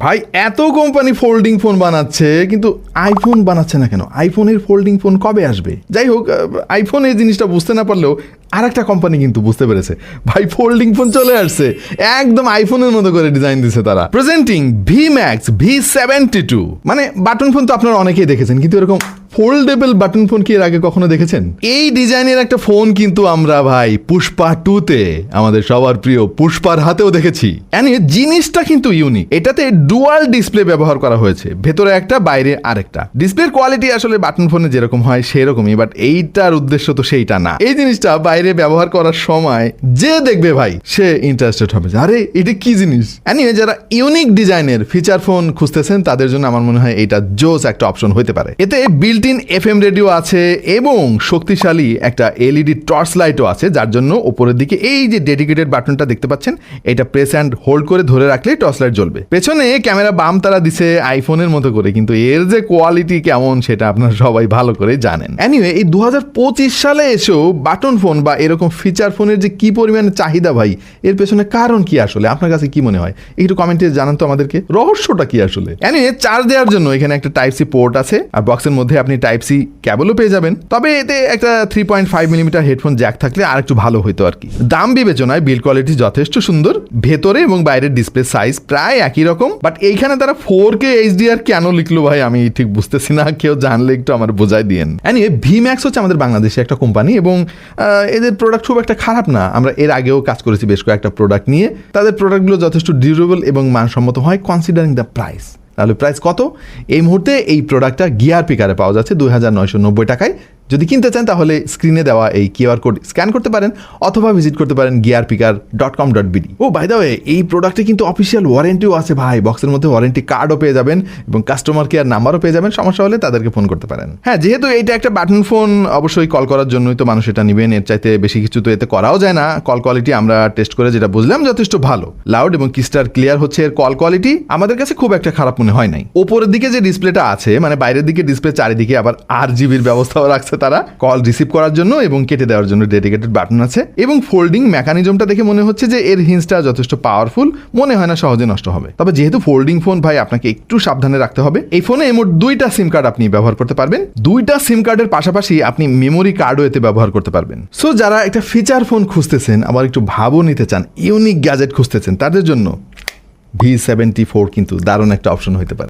ভাই এত company folding phone বানাচ্ছে কিন্তু আইফোন বানাচ্ছে না কেন? আইফোনের ফোল্ডিং ফোন কবে আসবে? যাই হোক, আইফোন এই জিনিসটা বুঝতে না পারলেও আর একটা কোম্পানি কিন্তু বুঝতে পেরেছে। ভাই ফোল্ডিং ফোন চলে আসছে, একদম আইফোনের মতো করে ডিজাইন দিচ্ছে তারা। Presenting VMAX V72। মানে বাটন ফোন তো আপনারা অনেকেই দেখেছেন, কিন্তু এরকম ফোল্ডেবল বাটন ফোন কি এর আগে কখনো দেখেছেন? এই ডিজাইনের একটা ফোন কিন্তু আমরা ভাই পুষ্পা 2-তে আমাদের সবার প্রিয় পুষ্পার হাতেও দেখেছি। জিনিসটা কিন্তু ইউনিক। এটাতে ডুয়াল ডিসপ্লে ব্যবহার করা হয়েছে, ভেতরে একটা বাইরে আরেকটা। ডিসপ্লের কোয়ালিটি আসলে বাটন ফোনে যেরকম হয় সেরকমই, বাট এইটার উদ্দেশ্য তো সেইটা না। এই জিনিসটা বাইরে ব্যবহার করার সময় যে দেখবে ভাই সে ইন্টারেস্টেড হবে, আরে এটা কি জিনিস। যারা ইউনিক ডিজাইনের ফিচার ফোন খুঁজতেছেন তাদের জন্য আমার মনে হয় এটা জোস একটা অপশন হতে পারে। এতে বিল্ট ইন FM রেডিও আছে এবং শক্তিশালী একটা LED টর্চ লাইটও আছে, যার জন্য উপরের দিকে এই যে ডেডিকেটেড বাটনটা দেখতে পাচ্ছেন, এটা প্রেস অ্যান্ড হোল্ড করে ধরে রাখলেই টর্চ লাইট জ্বলবে। পেছনে ক্যামেরা বাম তারা দিছে আইফোনের মতো করে, কিন্তু এর যে কোয়ালিটি কেমন সেটা আপনারা সবাই ভালো করে জানেন। এই 2025 সালে এসেও বাটন ফোন বা এরকম ফিচার ফোনের যে কি পরিমাণে চাহিদা ভাই, এর পেছনে কারণ কি আসলে? আপনার কাছে কি মনে হয়? একটু কমেন্টে জানান তো আমাদেরকে, রহস্যটা কি আসলে। চার্জ দেওয়ার জন্য এখানে একটা টাইপ সি পোর্ট আছে, আর বক্সের মধ্যে আপনি টাইপ সি কেবলও পেয়ে যাবেন। তবে এতে একটা 3.5 মিলিমিটার হেডফোন জ্যাক থাকলে আর একটু ভালো হইতো আর কি। দাম বিবেচনায় বিল্ড কোয়ালিটি যথেষ্ট সুন্দর, ভেতরে এবং বাইরের ডিসপ্লে সাইজ প্রায় একই রকম। বাট এইখানে তারা 4K HDR কেন লিখলো ভাই আমি ঠিক বুঝতেছি না, কেউ জানলে একটু আমার বোঝাই দিয়েন। VMAX হচ্ছে আমাদের বাংলাদেশে একটা কোম্পানি এবং এদের প্রোডাক্ট খুব একটা খারাপ না। আমরা এর আগেও কাজ করেছি বেশ কয়েকটা প্রোডাক্ট নিয়ে। তাদের প্রোডাক্টগুলো যথেষ্ট ডিউরেবল এবং মানসম্মত হয় কনসিডারিং দ্য প্রাইস। তাহলে প্রাইস কত? এই মুহূর্তে এই প্রোডাক্টটা গিয়ার পিকারে পাওয়া যাচ্ছে 2990 টাকায়। যদি কিনতে চান তাহলে স্ক্রিনে দেওয়া এই QR কোড স্ক্যান করতে পারেন অথবা ভিজিট করতে পারেন gearpicker.com.bd। O by the way, এই প্রোডাক্টে কিন্তু অফিসিয়াল ওয়ারেন্টিও আছে ভাই। বক্সের মধ্যে ওয়ারেন্টি কার্ডও পেয়ে যাবেন এবং কাস্টমার কেয়ার নাম্বারও পেয়ে যাবেন, সমস্যা হলে তাদেরকে ফোন করতে পারেন। হ্যাঁ, যেহেতু এইটা একটা বাটন ফোন, অবশ্যই কল করার জন্যই তো মানুষ এটা নেবেন, এর চাইতে বেশি কিছু তো এতে করাও যায় না। কল কোয়ালিটি আমরা টেস্ট করে যেটা বুঝলাম যথেষ্ট ভালো, লাউড এবং ক্রিস্টাল ক্লিয়ার হচ্ছে এর কল কোয়ালিটি। আমাদের কাছে খুব একটা খারাপ মনে হয় নাই। ওপরের দিকে যে ডিসপ্লেটা আছে, মানে বাইরের দিকে ডিসপ্লে, চারিদিকে আবার RGBর ব্যবস্থাও রাখছে তারা কল রিসিভ করার জন্য এবং কেটে দেওয়ার জন্য ডেডিকেটেড বাটন আছে। এবং ফোল্ডিং মেকানিজমটা দেখে মনে হচ্ছে যে এর হিন্সটা যথেষ্ট পাওয়ারফুল, মনে হয় না সহজে নষ্ট হবে। তবে যেহেতু ফোল্ডিং ফোন ভাই, আপনাকে একটু সাবধানে রাখতে হবে। এই ফোনে মোট 2টা সিম কার্ড আপনি ব্যবহার করতে পারবেন। 2টা সিম কার্ডের পাশাপাশি আপনি মেমোরি কার্ডও এতে ব্যবহার করতে পারবেন। সো যারা একটা ফিচার ফোন খুঁজতেছেন, আবার একটু ভাবও নিতে চান, ইউনিক গ্যাজেট খুঁজতেছেন, তাদের জন্য V74 কিন্তু দারুণ একটা অপশন হতে পারে।